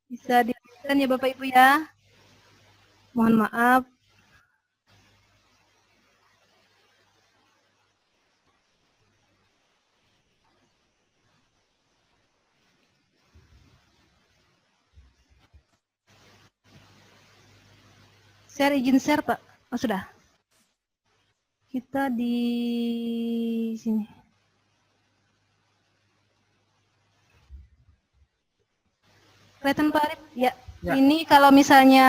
Bisa dilanjutkan ya Bapak Ibu ya. Mohon maaf. Share izin share Pak. Oh sudah. Kita di sini. Kelihatan Pak Arif? Ya. Ini kalau misalnya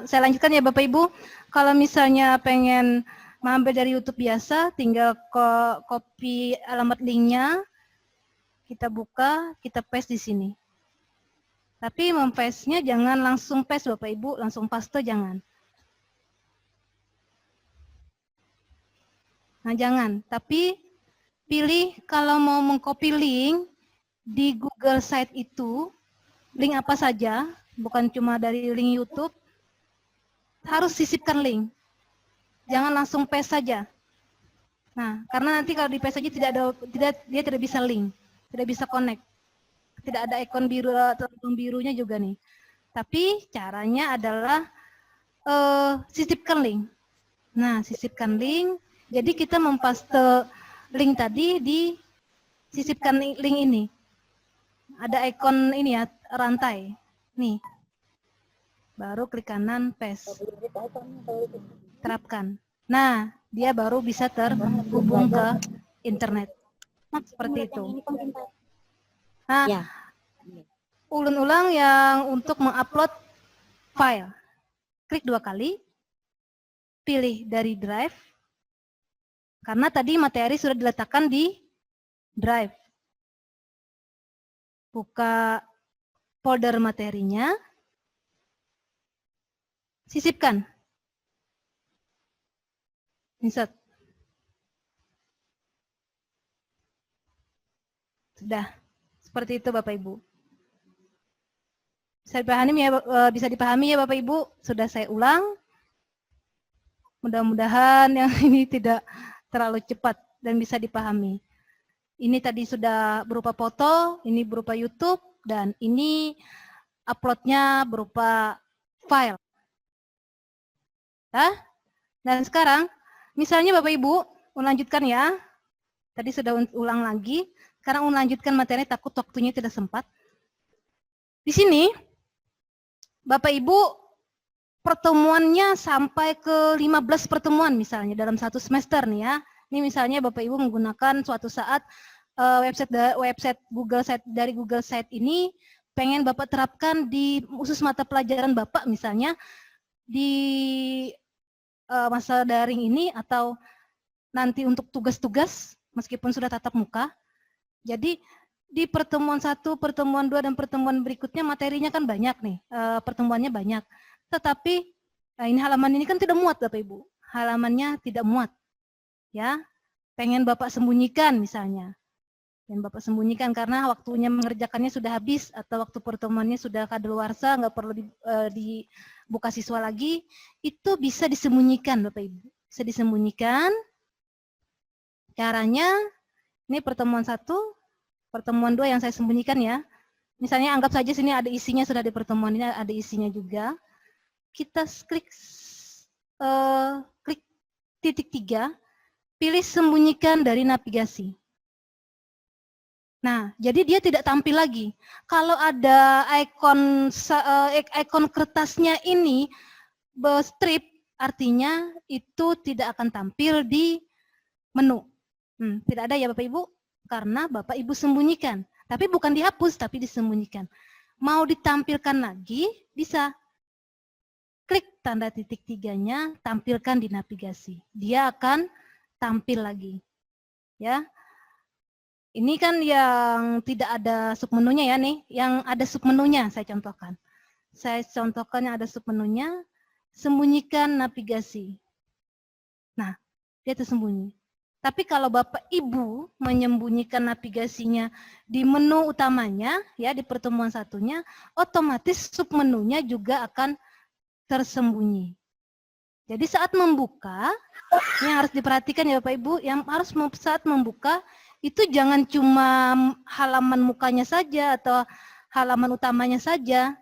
saya lanjutkan ya Bapak Ibu. Kalau misalnya pengen mengambil dari YouTube biasa, tinggal copy alamat linknya, kita buka, kita paste di sini. Tapi mem-paste-nya jangan langsung paste Bapak Ibu, langsung paste jangan. Nah jangan, tapi pilih kalau mau mengcopy link di Google Site itu, link apa saja, bukan cuma dari link YouTube, harus sisipkan link. Jangan langsung paste saja. Nah, karena nanti kalau di paste saja dia tidak bisa link, tidak bisa connect. Tidak ada ikon biru atau birunya juga nih. Tapi caranya adalah sisipkan link. Nah, sisipkan link. Jadi kita mempaste link tadi di sisipkan link ini. Ada ikon ini ya, rantai. Nih. Baru klik kanan paste. Terapkan. Nah, dia baru bisa terhubung ke internet. Seperti itu. Nah, ulun ulang yang untuk mengupload file. Klik 2 kali. Pilih dari drive. Karena tadi materi sudah diletakkan di drive. Buka folder materinya. Sisipkan. Insert. Sudah. Seperti itu Bapak Ibu. Bisa dipahami ya Bapak Ibu? Sudah saya ulang. Mudah-mudahan yang ini tidak terlalu cepat dan bisa dipahami. Ini tadi sudah berupa foto, ini berupa YouTube, dan ini uploadnya berupa file. Nah, dan sekarang, misalnya Bapak Ibu, melanjutkan ya. Tadi sudah ulang lagi. Sekarang melanjutkan materi, takut waktunya tidak sempat. Di sini, Bapak Ibu, pertemuannya sampai ke 15 pertemuan misalnya dalam satu semester nih ya. Ini misalnya Bapak Ibu menggunakan suatu saat website Google Site dari Google Site ini pengen Bapak terapkan di khusus mata pelajaran Bapak misalnya di masa daring ini atau nanti untuk tugas-tugas meskipun sudah tatap muka. Jadi di pertemuan 1, pertemuan 2, dan pertemuan berikutnya materinya kan banyak nih, pertemuannya banyak. Tetapi ini halaman ini kan tidak muat Bapak Ibu. Halamannya tidak muat. Ya. Pengen Bapak sembunyikan misalnya. Pengen Bapak sembunyikan karena waktunya mengerjakannya sudah habis atau waktu pertemuannya sudah kadaluarsa, nggak perlu dibuka siswa lagi. Itu bisa disembunyikan Bapak Ibu. Bisa disembunyikan. Caranya ini pertemuan 1, pertemuan 2 yang saya sembunyikan ya. Misalnya anggap saja sini ada isinya, sudah di pertemuan ini ada isinya juga. Kita klik titik 3, pilih sembunyikan dari navigasi. Nah, jadi dia tidak tampil lagi. Kalau ada ikon kertasnya ini strip, artinya itu tidak akan tampil di menu. Tidak ada ya Bapak Ibu, karena Bapak Ibu sembunyikan. Tapi bukan dihapus, tapi disembunyikan. Mau ditampilkan lagi, bisa. Klik tanda titik 3-nya, tampilkan di navigasi. Dia akan tampil lagi. Ya. Ini kan yang tidak ada submenunya ya nih, yang ada submenunya saya contohkan. Saya contohkan yang ada submenunya, sembunyikan navigasi. Nah, dia tersembunyi. Tapi kalau Bapak Ibu menyembunyikan navigasinya di menu utamanya, ya di pertemuan satunya, otomatis submenunya juga akan tersembunyi. Jadi saat membuka, yang harus diperhatikan ya Bapak Ibu, yang harus saat membuka, itu jangan cuma halaman mukanya saja atau halaman utamanya saja,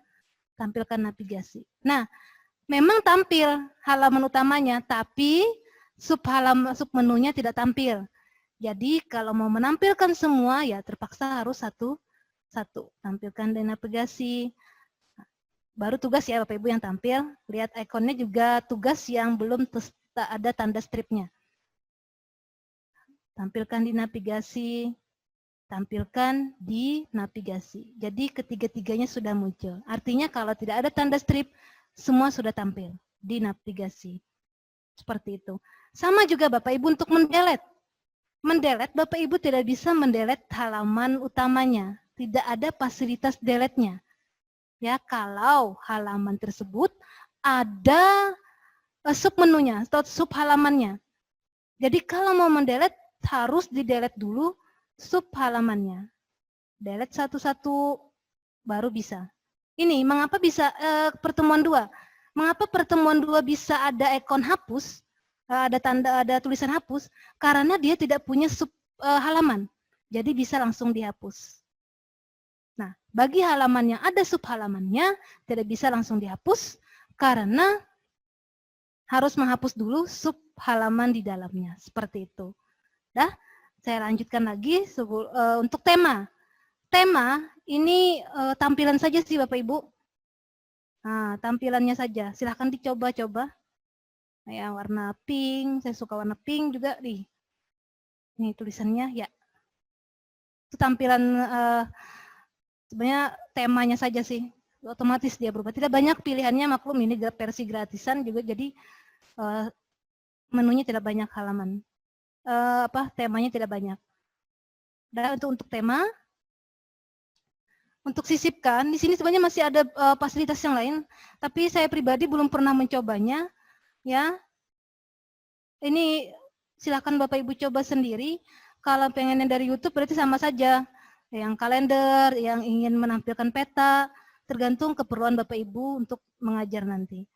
tampilkan navigasi. Nah, memang tampil halaman utamanya, tapi sub menunya tidak tampil. Jadi kalau mau menampilkan semua, ya terpaksa harus satu-satu. Tampilkan di navigasi. Baru tugas ya Bapak Ibu yang tampil. Lihat ikonnya juga tugas yang belum ada tanda stripnya. Tampilkan di navigasi. Tampilkan di navigasi. Jadi ketiga-tiganya sudah muncul. Artinya kalau tidak ada tanda strip, semua sudah tampil di navigasi. Seperti itu. Sama juga Bapak Ibu untuk mendelete. Mendelete, Bapak Ibu tidak bisa mendelete halaman utamanya. Tidak ada fasilitas delete-nya. Ya, kalau halaman tersebut ada submenunya atau sub halamannya. Jadi kalau mau mendelete harus di-delete dulu sub halamannya. Delete satu-satu baru bisa. Ini mengapa bisa pertemuan 2? Mengapa pertemuan 2 bisa ada ikon hapus? Ada tulisan hapus karena dia tidak punya sub halaman. Jadi bisa langsung dihapus. Nah, bagi halaman yang ada sub halamannya tidak bisa langsung dihapus karena harus menghapus dulu sub halaman di dalamnya. Seperti itu. Dah, saya lanjutkan lagi untuk tema. Tema ini tampilan saja sih Bapak Ibu. Nah, tampilannya saja. Silahkan dicoba-coba. Ya, warna pink, saya suka warna pink juga nih. Ini tulisannya ya. Itu tampilan sebenarnya temanya saja sih. Otomatis dia berubah. Tidak banyak pilihannya, maklum ini versi gratisan juga jadi menunya tidak banyak halaman. Temanya tidak banyak. Dan untuk tema untuk sisipkan, di sini sebenarnya masih ada fasilitas yang lain, tapi saya pribadi belum pernah mencobanya. Ya, ini silakan Bapak Ibu coba sendiri. Kalau pengennya dari YouTube berarti sama saja. Yang kalender, yang ingin menampilkan peta, tergantung keperluan Bapak Ibu untuk mengajar nanti.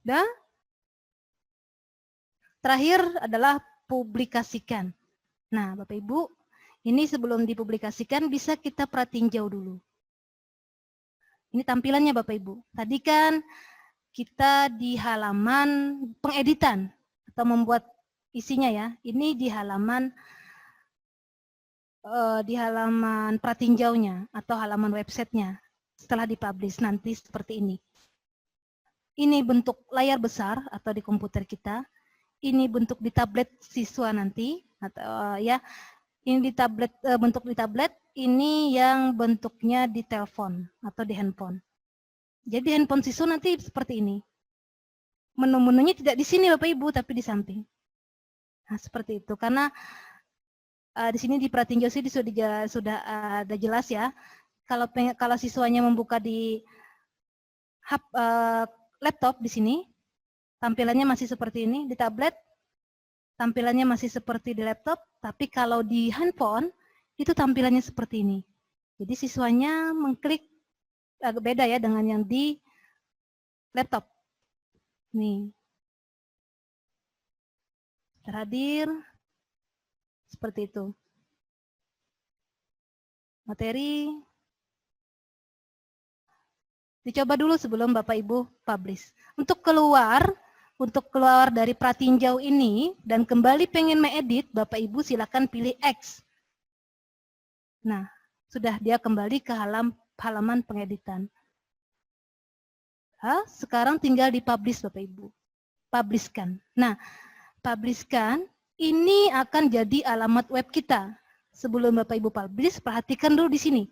Dan terakhir adalah publikasikan. Nah, Bapak Ibu, ini sebelum dipublikasikan bisa kita pratinjau dulu. Ini tampilannya Bapak Ibu. Tadi kan kita di halaman pengeditan atau membuat isinya ya. Ini di halaman pratinjaunya atau halaman websitenya setelah dipublish nanti seperti ini. Ini bentuk layar besar atau di komputer kita. Ini bentuk di tablet siswa nanti atau ya. Ini di tablet bentuk di tablet. Ini yang bentuknya di telepon atau di handphone. Jadi handphone siswa nanti seperti ini. Menu-menunya tidak di sini Bapak Ibu, tapi di samping. Nah, seperti itu. Karena di sini di pratinjau sih sudah ada jelas ya. Kalau siswanya membuka di laptop di sini, tampilannya masih seperti ini. Di tablet, tampilannya masih seperti di laptop. Tapi kalau di handphone, itu tampilannya seperti ini. Jadi siswanya mengklik agak beda ya dengan yang di laptop. Nih. Terhadir seperti itu. Materi dicoba dulu sebelum Bapak Ibu publish. Untuk keluar dari pratinjau ini dan kembali pengen mengedit, Bapak Ibu silakan pilih X. Nah, sudah dia kembali ke halaman pengeditan. Sekarang tinggal dipublish Bapak Ibu. Publishkan. Nah, publishkan ini akan jadi alamat web kita. Sebelum Bapak Ibu publish, perhatikan dulu di sini.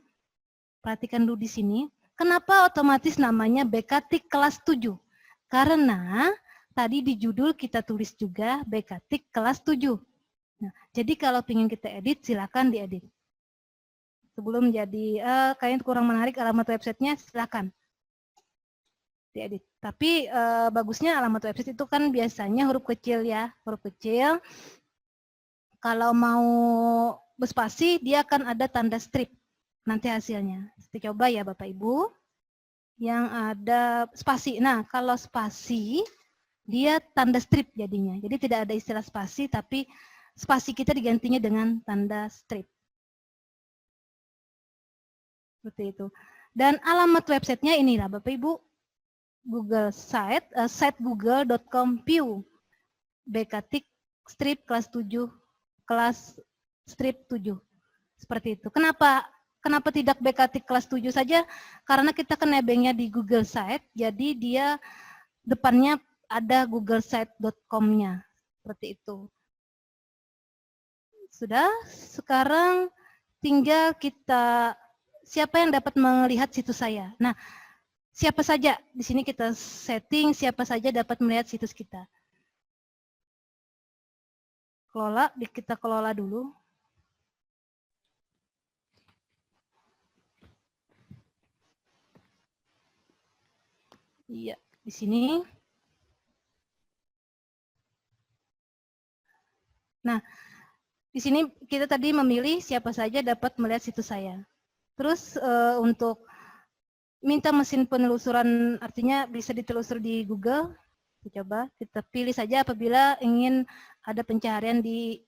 Perhatikan dulu di sini. Kenapa otomatis namanya BKTIK kelas 7? Karena tadi di judul kita tulis juga BKTIK kelas 7. Nah, jadi kalau ingin kita edit, silakan diedit. Sebelum jadi kayaknya kurang menarik alamat websitenya, silakan diedit. Tapi bagusnya alamat website itu kan biasanya huruf kecil ya, huruf kecil. Kalau mau berspasi, dia akan ada tanda strip nanti hasilnya. Kita coba ya Bapak Ibu. Yang ada spasi. Nah, kalau spasi, dia tanda strip jadinya. Jadi tidak ada istilah spasi, tapi spasi kita digantinya dengan tanda strip. Seperti itu. Dan alamat websitenya inilah Bapak Ibu, Google site google.com view BKTIK strip kelas 7 kelas strip 7. Seperti itu. Kenapa tidak BKTIK kelas 7 saja? Karena kita kan nebengnya di Google site, jadi dia depannya ada googlesite.com-nya. Seperti itu. Sudah, sekarang tinggal kita, siapa yang dapat melihat situs saya? Nah, siapa saja, di sini kita setting siapa saja dapat melihat situs kita. Kita kelola dulu. Iya, di sini. Nah, di sini kita tadi memilih siapa saja dapat melihat situs saya. Terus untuk minta mesin penelusuran, artinya bisa ditelusur di Google. Coba kita pilih saja apabila ingin ada pencarian di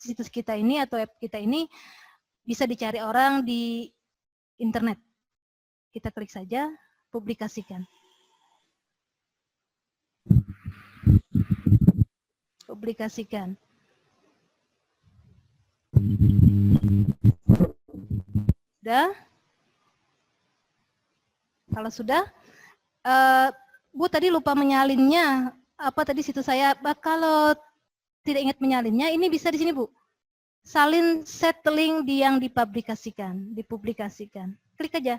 situs kita ini atau web kita ini bisa dicari orang di internet. Kita klik saja, publikasikan. Publikasikan. Sudah? Kalau sudah, Bu tadi lupa menyalinnya. Apa tadi situs saya? Kalau tidak ingat menyalinnya, ini bisa di sini Bu. Salin set link yang dipublikasikan. Klik aja.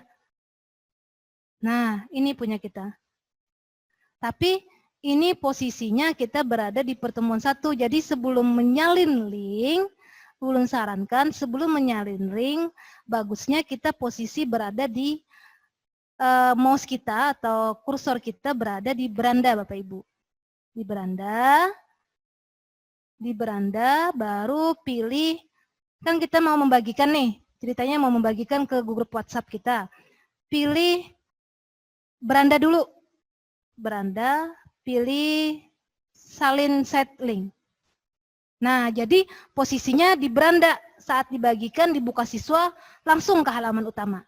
Nah, ini punya kita. Tapi ini posisinya kita berada di pertemuan 1. Jadi sebelum menyalin link, ulun sarankan sebelum menyalin link, bagusnya kita posisi berada di mouse kita atau kursor kita berada di beranda Bapak Ibu. Di beranda baru pilih, kan kita mau membagikan nih, ceritanya mau membagikan ke grup WhatsApp kita. Pilih beranda dulu. Beranda, pilih salin set link. Nah, jadi posisinya di beranda, saat dibagikan dibuka siswa langsung ke halaman utama.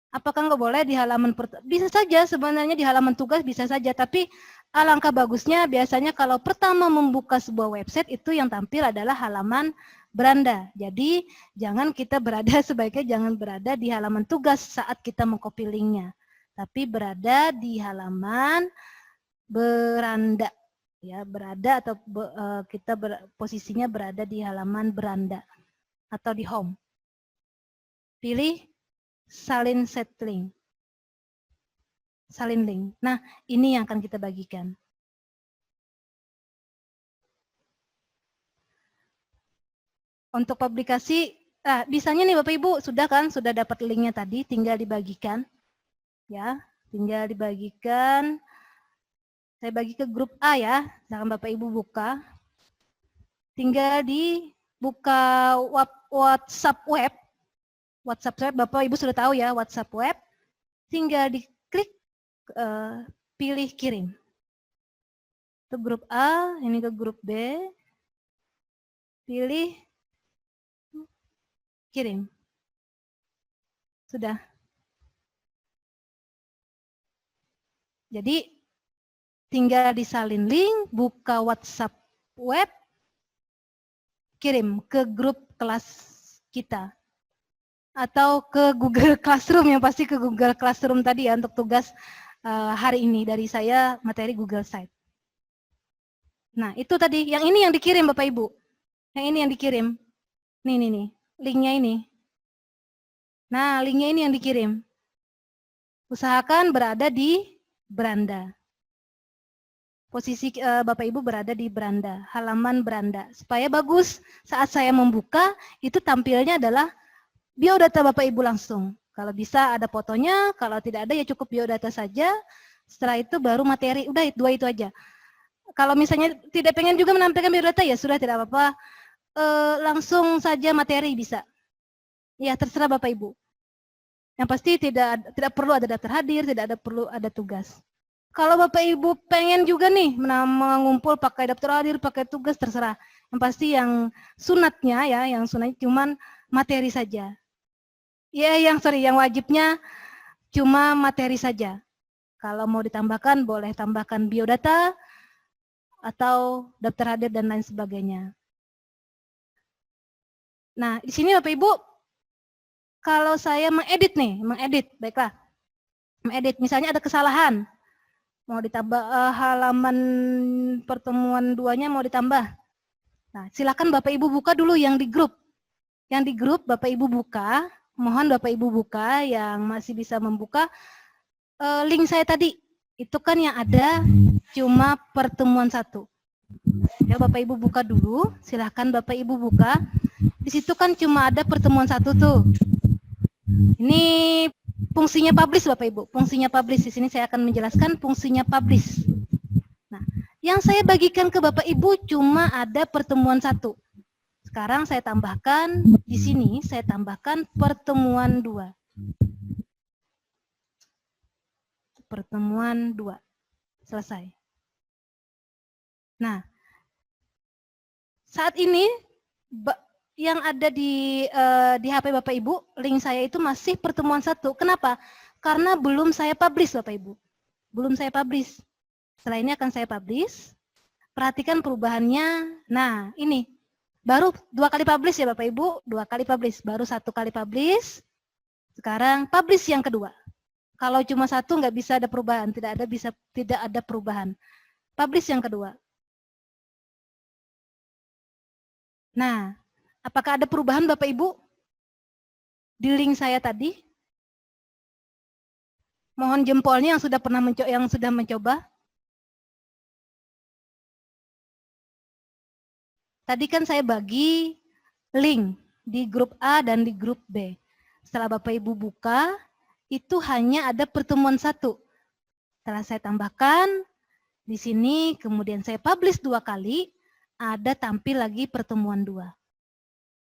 Apakah nggak boleh di halaman bisa saja sebenarnya di halaman tugas bisa saja, tapi alangkah bagusnya biasanya kalau pertama membuka sebuah website itu yang tampil adalah halaman beranda. Jadi jangan kita berada, sebaiknya jangan berada di halaman tugas saat kita mengcopy linknya, tapi berada di halaman beranda. Ya, berada atau kita posisinya berada di halaman beranda atau di home. Pilih salin set link. Salin link. Nah, ini yang akan kita bagikan. Untuk publikasi, bisanya nih Bapak Ibu, sudah kan? Sudah dapat linknya tadi, tinggal dibagikan. Ya, tinggal dibagikan. Saya bagi ke grup A ya, misalkan Bapak Ibu buka. Tinggal dibuka WhatsApp web. WhatsApp web, Bapak Ibu sudah tahu ya, WhatsApp web. Tinggal diklik, pilih kirim. Itu grup A, ini ke grup B. Pilih kirim. Sudah. Jadi tinggal disalin link, buka WhatsApp web, kirim ke grup kelas kita. Atau ke Google Classroom, yang pasti ke Google Classroom tadi ya untuk tugas hari ini dari saya materi Google Site. Nah, itu tadi, yang ini yang dikirim Bapak Ibu. Yang ini yang dikirim. Nih, linknya ini. Nah, linknya ini yang dikirim. Usahakan berada di beranda. Posisi Bapak Ibu berada di beranda, halaman beranda. Supaya bagus saat saya membuka, itu tampilnya adalah biodata Bapak Ibu langsung. Kalau bisa ada fotonya, kalau tidak ada ya cukup biodata saja. Setelah itu baru materi, udah dua itu aja. Kalau misalnya tidak pengen juga menampilkan biodata ya sudah tidak apa-apa, langsung saja materi bisa. Ya terserah Bapak Ibu. Yang pasti tidak perlu ada daftar hadir, tidak perlu ada tugas. Kalau Bapak Ibu pengen juga nih mengumpul pakai daftar hadir, pakai tugas, terserah. Yang pasti yang sunatnya ya, yang sunatnya cuman materi saja. Ya, yang wajibnya cuma materi saja. Kalau mau ditambahkan, boleh tambahkan biodata atau daftar hadir dan lain sebagainya. Nah, di sini Bapak Ibu, kalau saya mengedit, baiklah. Mengedit, misalnya ada kesalahan, mau ditambah halaman pertemuan 2-nya mau ditambah. Nah, silakan Bapak Ibu buka dulu yang di grup. Yang di grup Bapak Ibu buka, mohon Bapak Ibu buka yang masih bisa membuka link saya tadi. Itu kan yang ada cuma pertemuan 1. Ya Bapak Ibu buka dulu, silakan Bapak Ibu buka. Di situ kan cuma ada pertemuan 1 tuh. Ini fungsinya publish Bapak Ibu, fungsinya publish. Di sini saya akan menjelaskan fungsinya publish. Nah, yang saya bagikan ke Bapak Ibu cuma ada pertemuan 1. Sekarang saya tambahkan, di sini saya tambahkan pertemuan 2. Pertemuan 2. Selesai. Nah, saat ini yang ada di HP Bapak Ibu, link saya itu masih pertemuan 1. Kenapa? Karena belum saya publish Bapak Ibu. Belum saya publish. Setelah ini akan saya publish. Perhatikan perubahannya. Nah, ini. Baru 2 kali publish ya Bapak Ibu. 2 kali publish. Baru 1 kali publish. Sekarang publish yang kedua. Kalau cuma 1 nggak bisa ada perubahan. Tidak ada perubahan. Publish yang kedua. Nah, apakah ada perubahan Bapak Ibu di link saya tadi? Mohon jempolnya yang sudah mencoba. Tadi kan saya bagi link di grup A dan di grup B. Setelah Bapak Ibu buka, itu hanya ada pertemuan 1. Setelah saya tambahkan di sini, kemudian saya publish 2 kali, ada tampil lagi pertemuan 2.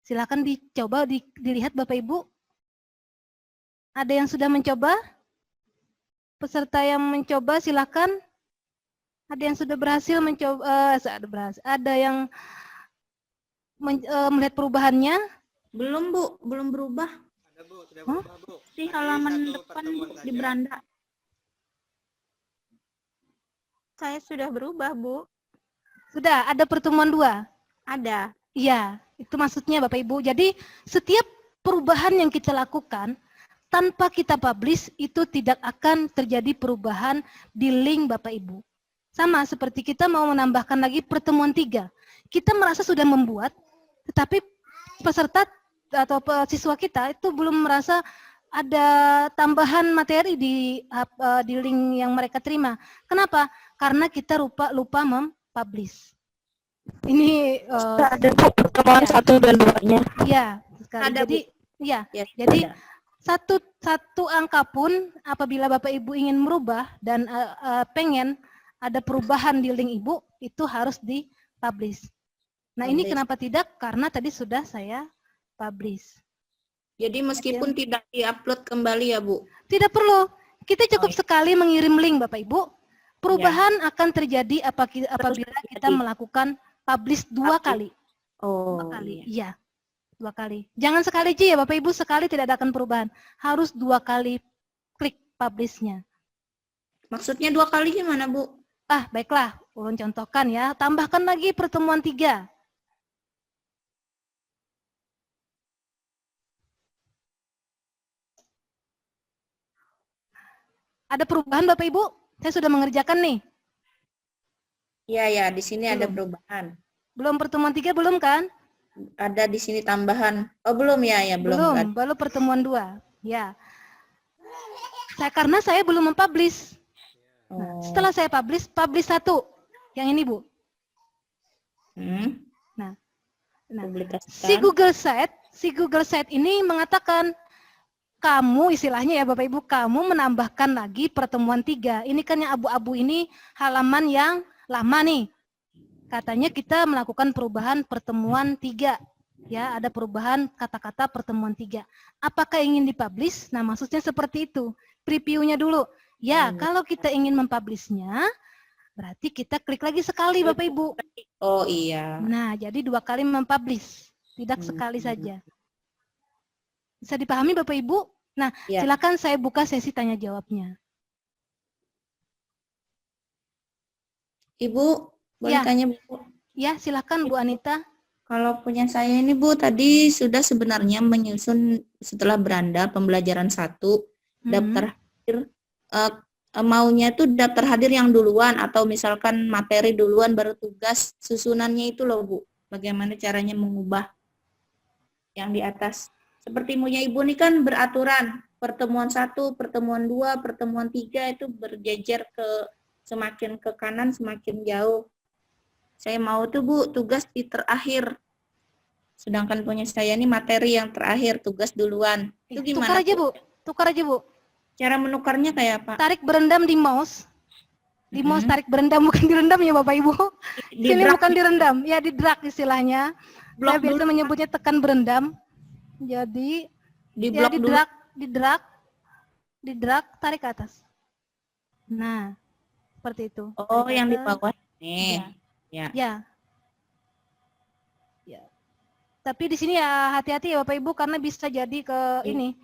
Silakan dicoba dilihat Bapak Ibu. Ada yang sudah mencoba? Peserta yang mencoba silakan. Ada yang sudah berhasil mencoba, ada yang melihat perubahannya? Belum Bu, belum berubah. Ada Bu, sudah berubah Bu. Di halaman depan di beranda. Saya sudah berubah Bu. Sudah, ada pertemuan 2? Ada. Iya, itu maksudnya Bapak Ibu. Jadi setiap perubahan yang kita lakukan, tanpa kita publish, itu tidak akan terjadi perubahan di link Bapak Ibu. Sama seperti kita mau menambahkan lagi pertemuan 3. Kita merasa sudah membuat, tetapi peserta atau siswa kita itu belum merasa ada tambahan materi di link yang mereka terima. Kenapa? Karena kita lupa mempublish. Ini ada pertemuan ya. 1 dan 2-nya. Iya, sekali. Ada, Jadi, Bu. ya. Ya, Jadi ada. satu angka pun apabila Bapak Ibu ingin merubah dan pengen ada perubahan di link Ibu, itu harus dipublish. Nah, ini Publish. kenapa tidak? Karena tadi sudah saya publish. Jadi meskipun tidak diupload kembali ya Bu. Tidak perlu. Kita cukup iya. sekali mengirim link Bapak Ibu. Perubahan akan terjadi apabila kita melakukan publish 2 kali. Oh, 2 kali. iya. Iya. 2 kali. Jangan sekali aja ya Bapak Ibu, sekali tidak akan perubahan. Harus 2 kali klik publish-nya. Maksudnya 2 kali gimana Bu? Baiklah, ulun contohkan ya. Tambahkan lagi pertemuan 3. Ada perubahan Bapak Ibu? Saya sudah mengerjakan nih. Iya ya, di sini ada perubahan. Belum pertemuan 3 belum kan? Ada di sini tambahan. Oh belum ya, belum. Baru pertemuan 2. Ya. Karena saya belum mempublish. Nah, setelah saya publish 1. Yang ini Bu. Nah, si Google Site ini mengatakan kamu istilahnya ya Bapak Ibu, kamu menambahkan lagi pertemuan 3. Ini kan yang abu-abu ini halaman yang lama nih. Katanya kita melakukan perubahan pertemuan 3. Ya, ada perubahan kata-kata pertemuan 3. Apakah ingin dipublish? Nah, maksudnya seperti itu. Previewnya dulu. Ya, kalau kita ingin mempublishnya, berarti kita klik lagi sekali Bapak Ibu. Oh iya. Nah, jadi 2 kali mempublish. Tidak sekali saja. Bisa dipahami Bapak Ibu? Nah, Ya. silakan saya buka sesi tanya jawabnya. Ibu, boleh Ya. tanya Bu? Ya, silakan Bu Anita. Kalau punya saya ini Bu, tadi sudah sebenarnya menyusun setelah beranda pembelajaran 1, daftar hadir, maunya itu daftar hadir yang duluan atau misalkan materi duluan baru tugas, susunannya itu loh Bu. Bagaimana caranya mengubah yang di atas. Seperti punya Ibu ini kan beraturan, pertemuan 1, pertemuan 2, pertemuan 3 itu berjejer semakin ke kanan semakin jauh. Saya mau tuh Bu, tugas di terakhir. Sedangkan punya saya ini materi yang terakhir, tugas duluan. Itu Tukar gimana aja Bu, tukar aja Bu. Cara menukarnya kayak apa? Tarik berendam di mouse. Di mouse tarik berendam, bukan direndam ya Bapak Ibu. Sini drag bukan direndam, ya di drag istilahnya. Saya blok biasa dulu. menyebutnya tekan berendam. Jadi Di ya blok dulu. di drag, tarik ke atas. Nah, seperti itu. Oh, Tarik yang di atas. bawah ini. Ya. Ya. Ya. Ya. Tapi di sini ya hati-hati ya Bapak Ibu karena bisa jadi ke ini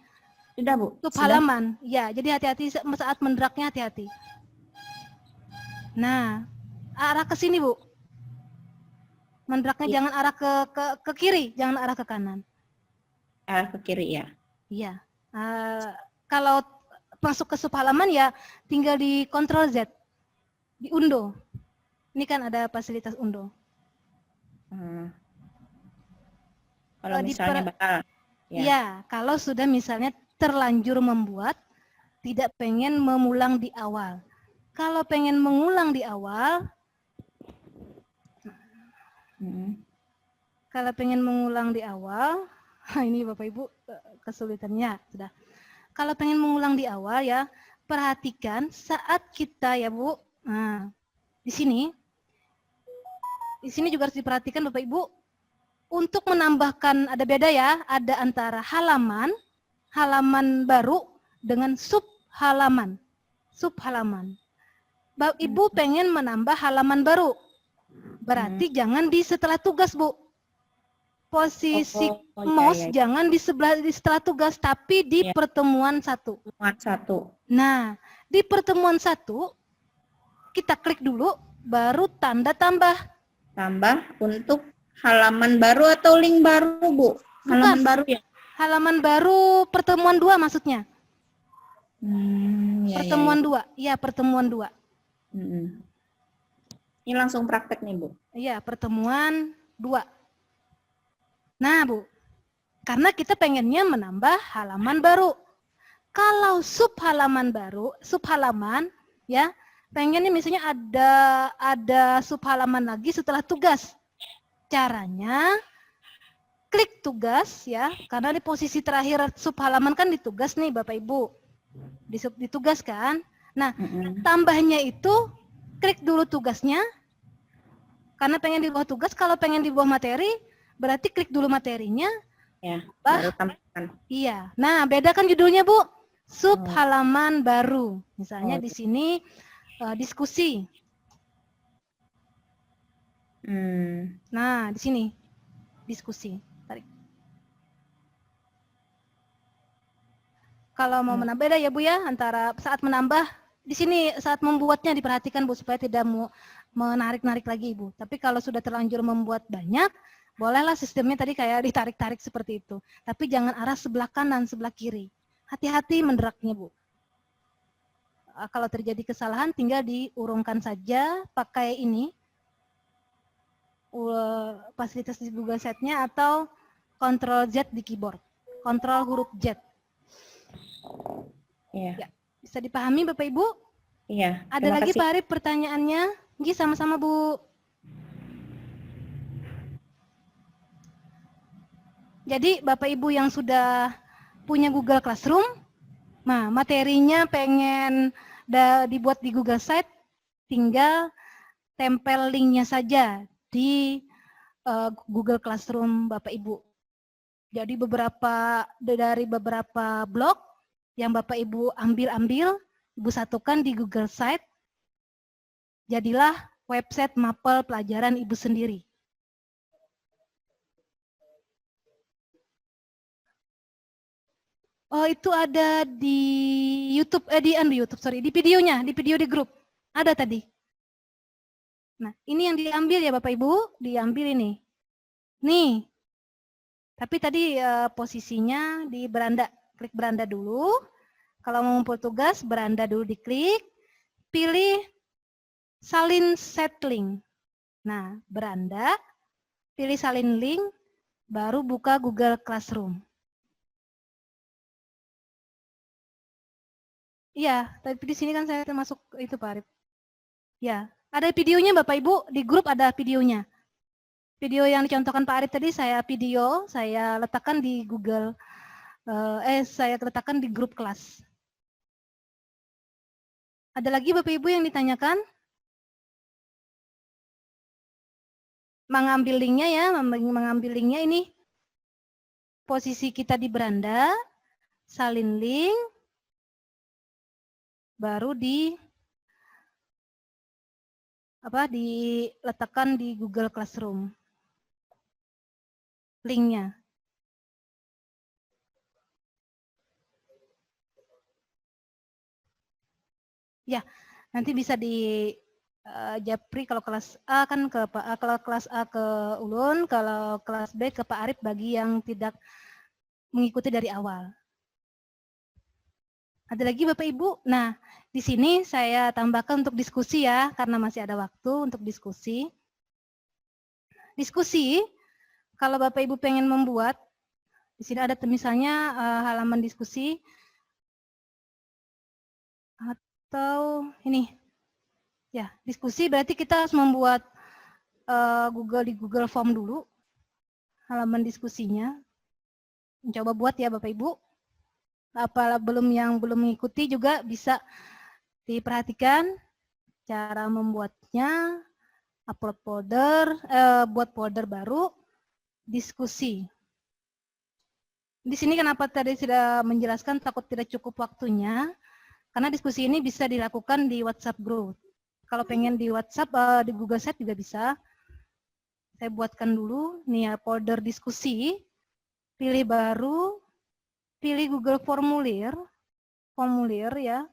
Sudah Bu. tutup Sudah. halaman. Ya, jadi hati-hati saat mendragnya hati-hati. Nah, arah ke sini Bu. Mendragnya Iya. jangan arah ke kiri, jangan arah ke kanan. Arah ke kiri ya. Iya. Kalau masuk ke sub halaman ya tinggal di Ctrl Z, di undo. Ini kan ada fasilitas undo. Kalau misalnya bakal. Ya, kalau sudah misalnya terlanjur membuat, tidak pengen mengulang di awal. Kalau pengen mengulang di awal, ini Bapak Ibu kesulitannya sudah. Kalau pengen mengulang di awal ya, perhatikan saat kita ya Bu. Nah, di sini juga harus diperhatikan Bapak Ibu. Untuk menambahkan ada beda ya, ada antara halaman baru dengan sub halaman. Ibu pengen menambah halaman baru. Berarti jangan di setelah tugas, Bu. Posisi mouse jangan di setelah tugas, tapi di pertemuan 1. Nah, di pertemuan 1 kita klik dulu, baru tanda tambah. Tambah untuk halaman baru atau link baru, Bu? Halaman baru ya? Halaman baru pertemuan 2 maksudnya. Pertemuan 2. Iya, pertemuan 2. Ini langsung praktek nih, Bu. Iya, pertemuan 2. Nah, Bu. Karena kita pengennya menambah halaman baru. Kalau sub halaman ya, pengennya misalnya ada sub halaman lagi setelah tugas. Caranya klik tugas ya, karena di posisi terakhir sub halaman kan di tugas nih Bapak Ibu. Di tugas kan. Nah, tambahnya itu klik dulu tugasnya. Karena pengen di bawah tugas, kalau pengen di bawah materi, berarti klik dulu materinya. Ya, baru tambahkan. Iya. Nah, bedakan judulnya, Bu. Sub halaman baru. Misalnya di sini diskusi. Nah, di sini diskusi. Tarik. Kalau mau menambah beda ya Bu ya, antara saat menambah di sini saat membuatnya diperhatikan Bu supaya tidak mau menarik-narik lagi Ibu. Tapi kalau sudah terlanjur membuat banyak, bolehlah sistemnya tadi kayak ditarik-tarik seperti itu. Tapi jangan arah sebelah kanan, sebelah kiri. Hati-hati menderaknya Bu. Kalau terjadi kesalahan tinggal diurungkan saja pakai ini. Fasilitas di Google Set-nya atau Ctrl Z di keyboard. Ctrl huruf Z. Iya. Ya, bisa dipahami Bapak Ibu? Iya. Ada lagi Pak Arif pertanyaannya? Gi sama-sama Bu. Jadi Bapak Ibu yang sudah punya Google Classroom, nah materinya pengen dibuat di Google Site, tinggal tempel linknya saja di Google Classroom Bapak Ibu. Jadi dari beberapa blog yang Bapak Ibu ambil, Ibu satukan di Google Site, jadilah website mapel pelajaran Ibu sendiri. Oh, itu ada di YouTube, di YouTube, sorry, di videonya, di video di grup. Ada tadi. Nah, ini yang diambil ya Bapak Ibu, diambil ini. Nih. Tapi tadi posisinya di beranda, klik beranda dulu. Kalau mau ngumpul tugas, beranda dulu diklik, pilih salin set link. Nah, beranda, pilih salin link, baru buka Google Classroom. Iya, tapi di sini kan saya termasuk itu Pak Arif. Ya, ada videonya Bapak Ibu, di grup ada videonya. Video yang dicontohkan Pak Arif tadi saya letakkan di Google, saya letakkan di grup kelas. Ada lagi Bapak Ibu yang ditanyakan? Mengambil linknya ya, mengambil linknya ini. Posisi kita di beranda, salin link, baru diletakkan di Google Classroom. Linknya. Ya, nanti bisa di Japri kalau kelas A kan ke Pak A, kalau kelas A ke Ulun, kalau kelas B ke Pak Arif bagi yang tidak mengikuti dari awal. Ada lagi Bapak Ibu? Nah, di sini saya tambahkan untuk diskusi ya, karena masih ada waktu untuk diskusi. Diskusi, kalau Bapak Ibu pengen membuat, di sini ada misalnya halaman diskusi, atau ini, ya diskusi berarti kita harus membuat di Google Form dulu, halaman diskusinya. Coba buat ya Bapak Ibu. Apa yang belum mengikuti juga bisa diperhatikan cara membuatnya, upload folder, buat folder baru, diskusi. Di sini kenapa tadi sudah menjelaskan takut tidak cukup waktunya, karena diskusi ini bisa dilakukan di WhatsApp group. Kalau pengen di WhatsApp, di Google Sheet juga bisa. Saya buatkan dulu, nih ya folder diskusi, pilih baru, pilih Google formulir ya.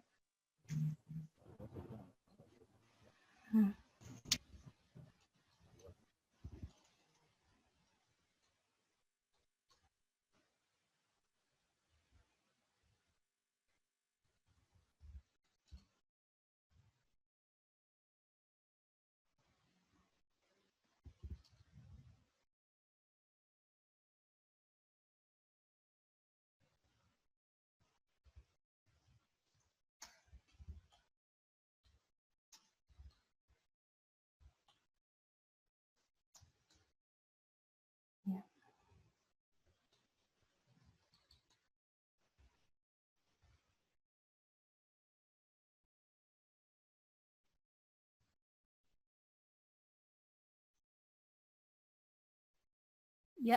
Ya.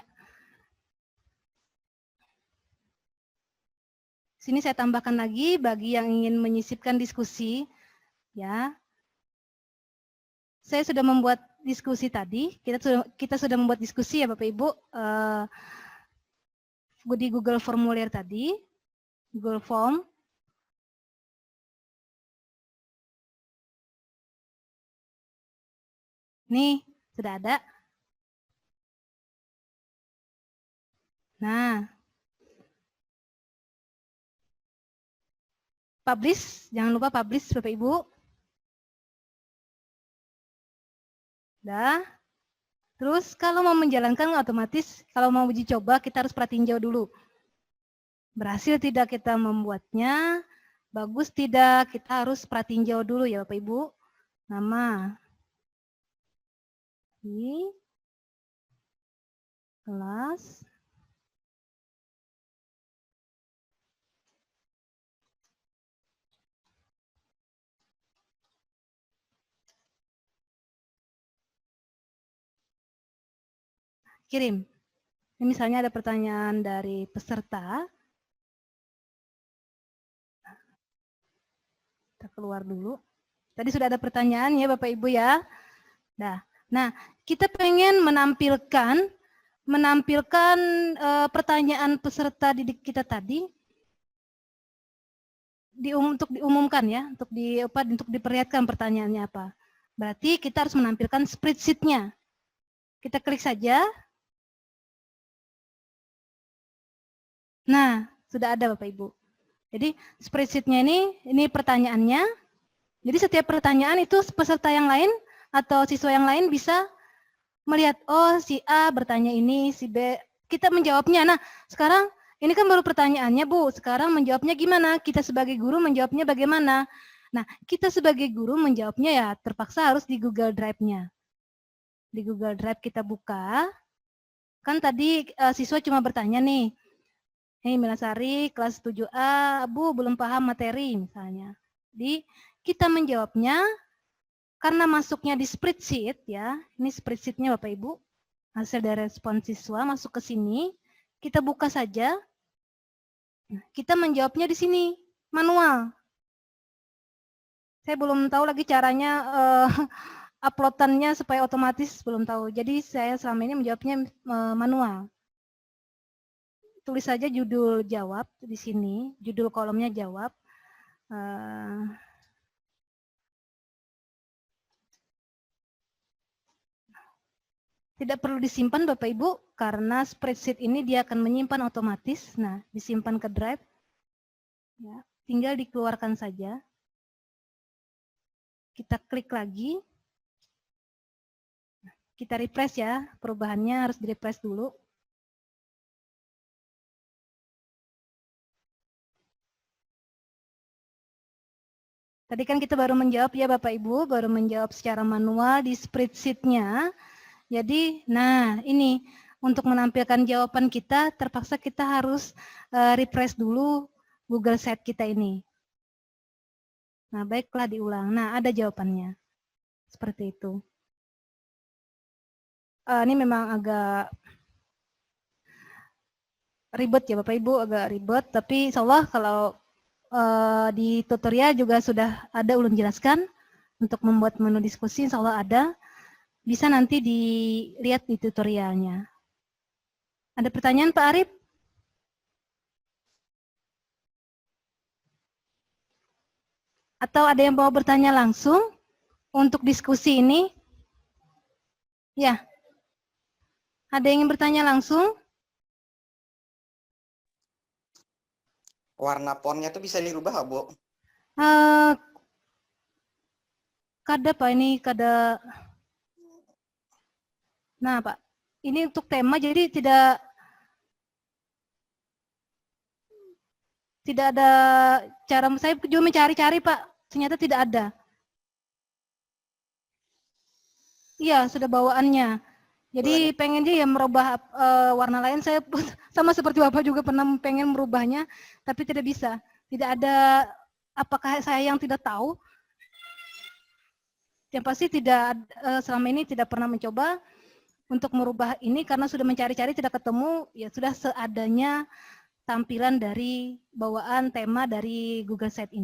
Sini saya tambahkan lagi bagi yang ingin menyisipkan diskusi, ya. Saya sudah membuat diskusi tadi. Kita sudah membuat diskusi ya Bapak Ibu di Google formulir tadi, Google Form. Nih sudah ada. Nah, publish, jangan lupa publish Bapak Ibu. Dah. Terus kalau mau menjalankan otomatis, kalau mau uji coba kita harus pratinjau dulu. Berhasil tidak kita membuatnya, bagus tidak, kita harus pratinjau dulu ya Bapak Ibu. Nama. Ini. Kelas. Kirim. Ini misalnya ada pertanyaan dari peserta. Kita keluar dulu. Tadi sudah ada pertanyaan ya Bapak Ibu ya. Nah, kita pengen menampilkan pertanyaan peserta didik kita tadi untuk diumumkan ya, untuk diperlihatkan pertanyaannya apa. Berarti kita harus menampilkan spreadsheet-nya. Kita klik saja. Nah, sudah ada Bapak Ibu. Jadi spreadsheet-nya ini pertanyaannya. Jadi setiap pertanyaan itu peserta yang lain atau siswa yang lain bisa melihat, oh si A bertanya ini, si B, kita menjawabnya. Nah, sekarang ini kan baru pertanyaannya Bu, sekarang menjawabnya gimana? Kita sebagai guru menjawabnya bagaimana? Nah, kita sebagai guru menjawabnya ya terpaksa harus di Google Drive-nya. Di Google Drive kita buka, kan tadi siswa cuma bertanya nih, hei Milasari kelas 7A, Bu belum paham materi misalnya. Jadi kita menjawabnya karena masuknya di spreadsheet ya, ini spreadsheet-nya Bapak Ibu, hasil dari respon siswa masuk ke sini, kita buka saja, kita menjawabnya di sini, manual. Saya belum tahu lagi caranya uploadannya supaya otomatis, belum tahu. Jadi saya selama ini menjawabnya manual. Tulis saja judul jawab di sini, judul kolomnya jawab. Tidak perlu disimpan Bapak Ibu, karena spreadsheet ini dia akan menyimpan otomatis. Nah, disimpan ke drive. Ya, tinggal dikeluarkan saja. Kita klik lagi. Kita refresh ya, perubahannya harus di-refresh dulu. Tadi kan kita baru menjawab ya Bapak Ibu, baru menjawab secara manual di spreadsheet-nya. Jadi, nah ini untuk menampilkan jawaban kita, terpaksa kita harus refresh dulu Google Sheet kita ini. Nah, baiklah diulang. Nah, ada jawabannya. Seperti itu. Ini memang agak ribet ya Bapak Ibu, agak ribet. Tapi insya Allah kalau di tutorial juga sudah ada ulun jelaskan untuk membuat menu diskusi, insya Allah ada. Bisa nanti dilihat di tutorialnya. Ada pertanyaan Pak Arif? Atau ada yang mau bertanya langsung untuk diskusi ini? Ya. Ada yang ingin bertanya langsung? Warna fontnya tuh bisa dirubah, Bu? Kada Pak, ini kada. Nah Pak, ini untuk tema jadi tidak ada cara, saya juga mencari-cari Pak, ternyata tidak ada. Iya, sudah bawaannya. Jadi pengennya ya merubah warna lain, saya sama seperti Bapak juga pernah pengen merubahnya, tapi tidak bisa. Tidak ada, apakah saya yang tidak tahu? Yang pasti tidak, selama ini tidak pernah mencoba untuk merubah ini karena sudah mencari-cari tidak ketemu, ya sudah seadanya tampilan dari bawaan tema dari Google Sheet ini.